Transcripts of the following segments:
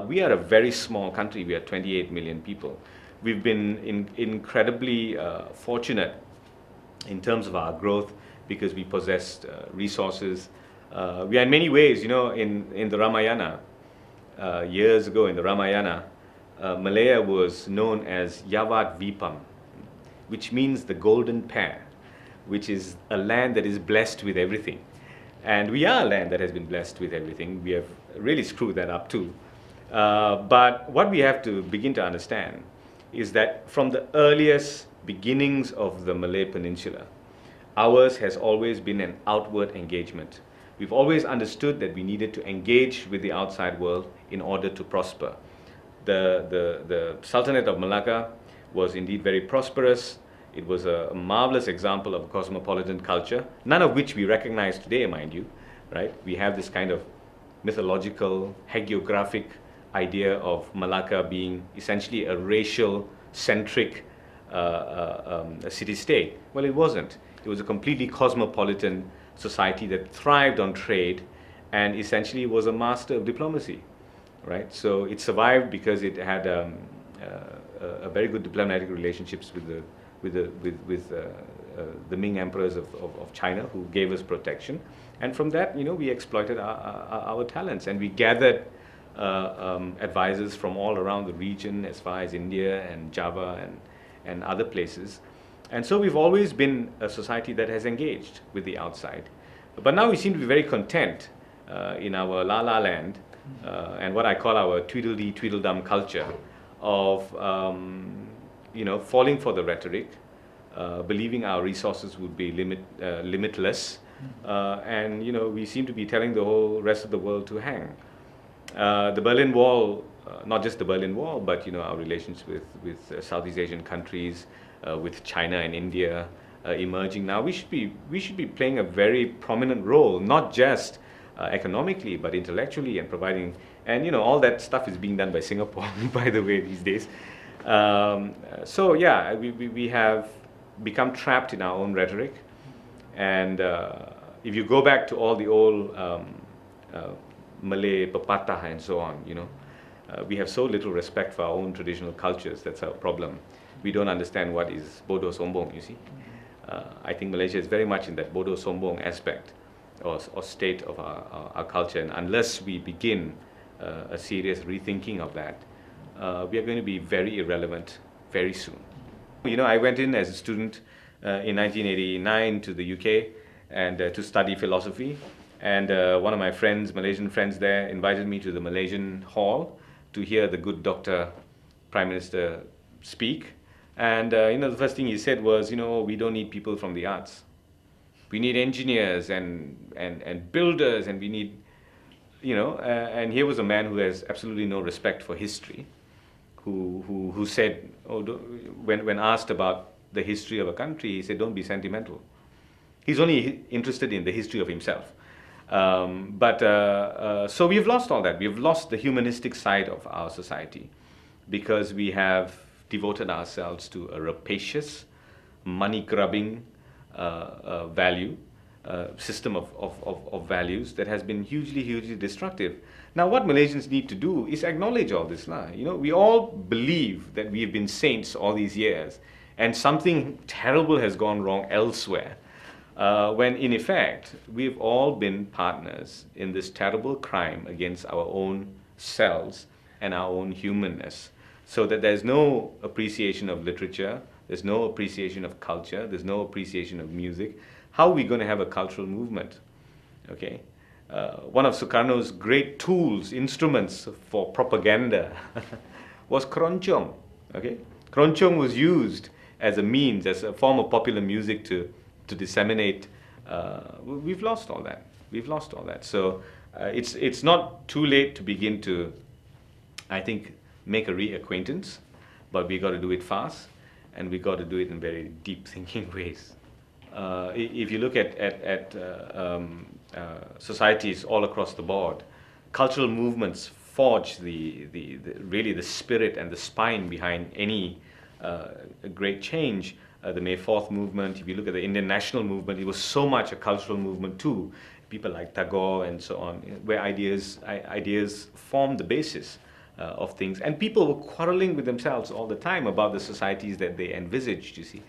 we are a very small country. We are 28 million people. We've been incredibly fortunate in terms of our growth because we possessed resources. We are in many ways, you know, in the Ramayana, years ago in the Ramayana, Malaya was known as Yavat Vipam, which means the Golden Pear, which is a land that is blessed with everything. And we are a land that has been blessed with everything. We have really screwed that up too. But what we have to begin to understand is that from the earliest beginnings of the Malay Peninsula, ours has always been an outward engagement. We've always understood that we needed to engage with the outside world in order to prosper. The Sultanate of Malacca was indeed very prosperous. It was a marvelous example of a cosmopolitan culture, none of which we recognize today, mind you, right? We have this kind of mythological, hagiographic idea of Malacca being essentially a racial-centric city-state. Well, it wasn't. It was a completely cosmopolitan society that thrived on trade and essentially was a master of diplomacy, right? So it survived because it had a very good diplomatic relationships with the Ming emperors of China, who gave us protection. And from that, you know, we exploited our talents, and we gathered advisors from all around the region, as far as India and Java and other places. And so we've always been a society that has engaged with the outside. But now we seem to be very content in our lala land and what I call our tweedledee tweedledum culture of you know, falling for the rhetoric, believing our resources would be limitless, and you know, we seem to be telling the whole rest of the world to hang. The Berlin Wall, not just the Berlin Wall, but you know, our relations with Southeast Asian countries, with China and India emerging now. We should be playing a very prominent role, not just economically, but intellectually, and providing, and you know, all that stuff is being done by Singapore, by the way, these days. So yeah, we have become trapped in our own rhetoric, and if you go back to all the old Malay pepatah and so on, you know, we have so little respect for our own traditional cultures. That's our problem. We don't understand what is bodo sombong, you see. I think Malaysia is very much in that bodo sombong aspect or state of our culture, and unless we begin a serious rethinking of that, we are going to be very irrelevant very soon. You know, I went in as a student in 1989 to the UK and to study philosophy, and one of my friends, Malaysian friends there, invited me to the Malaysian Hall to hear the good Dr. Prime Minister speak. And you know, the first thing he said was, you know, we don't need people from the arts. We need engineers and builders, and we need, you know, and here was a man who has absolutely no respect for history, who said, oh, when asked about the history of a country, he said, don't be sentimental. He's only interested in the history of himself. So we've lost all that. We've lost the humanistic side of our society because we have devoted ourselves to a rapacious, money-grubbing system of values that has been hugely destructive. Now, what Malaysians need to do is acknowledge all this. You know, we all believe that we have been saints all these years, and something terrible has gone wrong elsewhere. When in effect, we've all been partners in this terrible crime against our own selves and our own humanness. So that there's no appreciation of literature, there's no appreciation of culture, there's no appreciation of music. How are we going to have a cultural movement? Okay, one of Sukarno's great tools, instruments for propaganda was keroncong. Okay, keroncong was used as a means, as a form of popular music to disseminate. We've lost all that. We've lost all that. So it's not too late to begin to, I think, make a reacquaintance, but we got to do it fast, and we got to do it in very deep thinking ways. If you look at societies all across the board, cultural movements forge really the spirit and the spine behind any great change. The May 4th movement, if you look at the Indian national movement, it was so much a cultural movement too. People like Tagore and so on, where ideas formed the basis of things. And people were quarreling with themselves all the time about the societies that they envisaged, you see.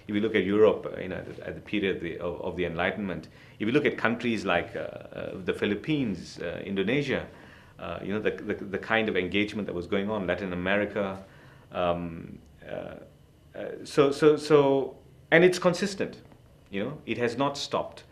If you look at Europe, at the period of the Enlightenment, if you look at countries like the Philippines, Indonesia, the kind of engagement that was going on, Latin America, um, and it's consistent, it has not stopped.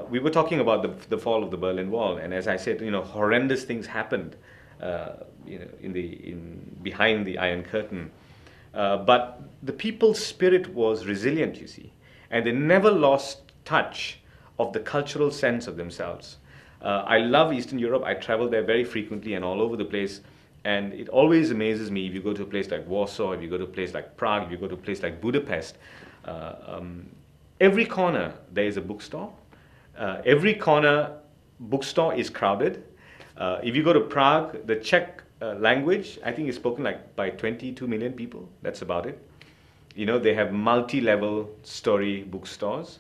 We were talking about the fall of the Berlin Wall, and as I said, horrendous things happened, behind the Iron Curtain. But the people's spirit was resilient, you see, and they never lost touch of the cultural sense of themselves. I love Eastern Europe. I travel there very frequently and all over the place. And it always amazes me if you go to a place like Warsaw, if you go to a place like Prague, if you go to a place like Budapest, every corner there is a bookstore. Every corner bookstore is crowded. If you go to Prague, the Czech language, I think, is spoken like by 22 million people. That's about it. They have multi-level story bookstores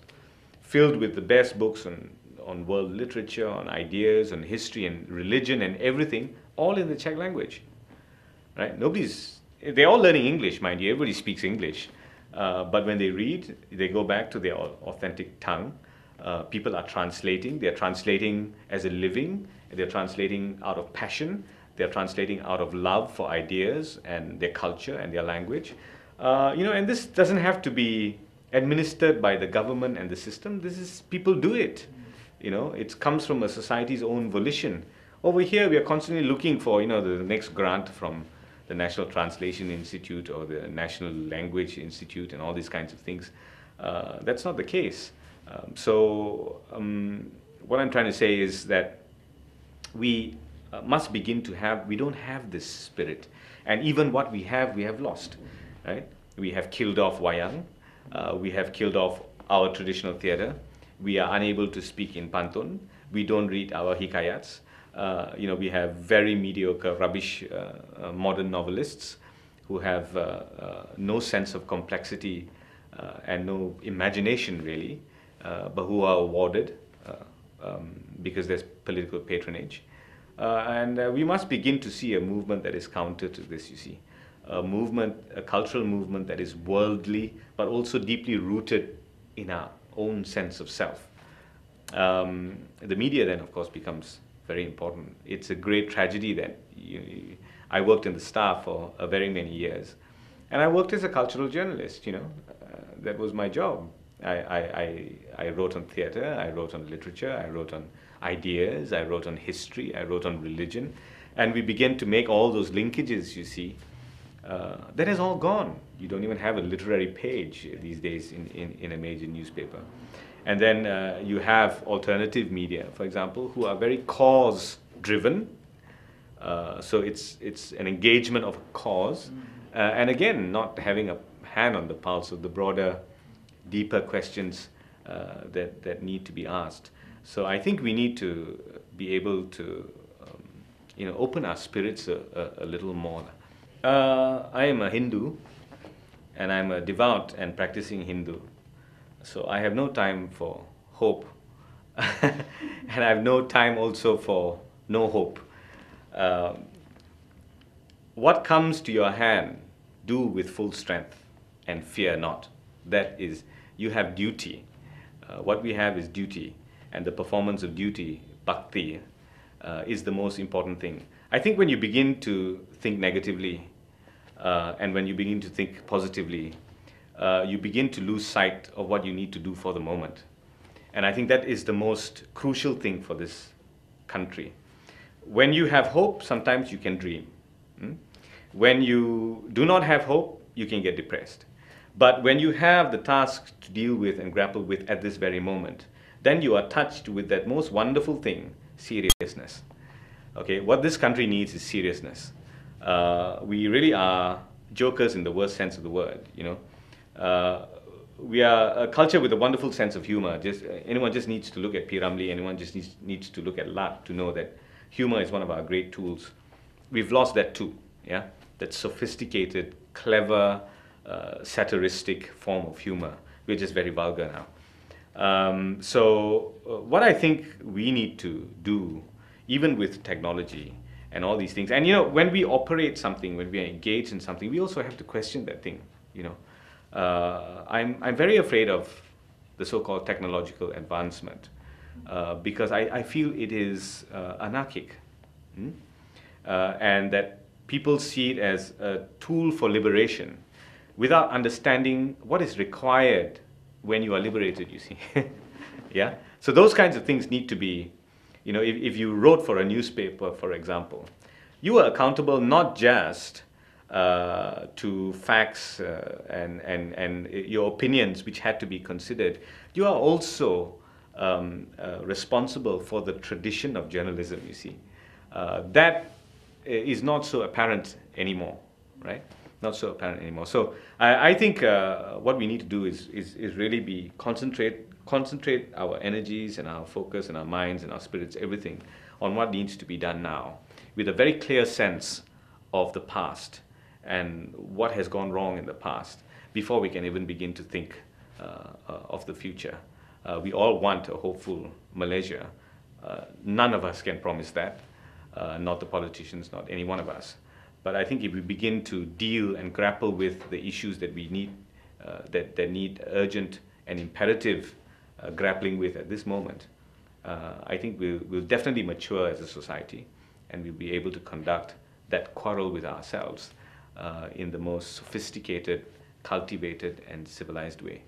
filled with the best books on world literature, on ideas, on history and religion and everything, all in the Czech language, right? They're all learning English, mind you. Everybody speaks English. But when they read, they go back to their authentic tongue. People are translating. They're translating as a living. They're translating out of passion. They're translating out of love for ideas and their culture and their language. And this doesn't have to be administered by the government and the system. People do it. It comes from a society's own volition. Over here, we are constantly looking for, the next grant from the National Translation Institute or the National Language Institute and all these kinds of things. That's not the case. What I'm trying to say is that we must begin to we don't have this spirit. And even what we have lost, right? We have killed off wayang. We have killed off our traditional theatre. We are unable to speak in pantun. We don't read our hikayats. We have very mediocre, rubbish modern novelists who have no sense of complexity and no imagination, really, but who are awarded because there's political patronage. And we must begin to see a movement that is counter to this, you see. A cultural movement that is worldly, but also deeply rooted in our own sense of self. The media then, of course, becomes very important. It's a great tragedy that I worked in the staff for very many years. And I worked as a cultural journalist, that was my job. I wrote on theatre, I wrote on literature, I wrote on ideas, I wrote on history, I wrote on religion. And we began to make all those linkages, you see. That has all gone. You don't even have a literary page these days in a major newspaper. And then you have alternative media, for example, who are very cause-driven. So it's an engagement of a cause. And again, not having a hand on the pulse of the broader, deeper questions that need to be asked. So I think we need to be able to open our spirits a little more. I am a Hindu, and I'm a devout and practicing Hindu. So I have no time for hope, and I have no time also for no hope. What comes to your hand, do with full strength and fear not. That is, you have duty. What we have is duty, and the performance of duty, bhakti, is the most important thing. I think when you begin to think negatively, and when you begin to think positively, you begin to lose sight of what you need to do for the moment. And I think that is the most crucial thing for this country. When you have hope, sometimes you can dream. When you do not have hope, you can get depressed. But when you have the task to deal with and grapple with at this very moment, then you are touched with that most wonderful thing, seriousness. Okay, what this country needs is seriousness. We really are jokers in the worst sense of the word, We are a culture with a wonderful sense of humor. Anyone just needs to look at P. Ramlee, anyone just needs to look at Lat to know that humor is one of our great tools. We've lost that too, yeah? That sophisticated, clever, satiristic form of humor. We're just very vulgar now. So what I think we need to do, even with technology and all these things. And you know, when we operate something, when we are engaged in something, we also have to question that thing. You know, I'm very afraid of the so-called technological advancement because I feel it is anarchic, and that people see it as a tool for liberation without understanding what is required when you are liberated, you see. Yeah? So those kinds of things need to be, you know, if you wrote for a newspaper, for example, you are accountable not just to facts and your opinions which had to be considered. You are also responsible for the tradition of journalism, you see. That is not so apparent anymore, right? Not so apparent anymore. So I think what we need to do is really be concentrate our energies and our focus and our minds and our spirits, everything, on what needs to be done now, with a very clear sense of the past and what has gone wrong in the past before we can even begin to think of the future. We all want a hopeful Malaysia. None of us can promise that, not the politicians, not any one of us. But I think if we begin to deal and grapple with the issues that we need, that need urgent and imperative grappling with at this moment, I think we'll definitely mature as a society, and we'll be able to conduct that quarrel with ourselves in the most sophisticated, cultivated, and civilized way.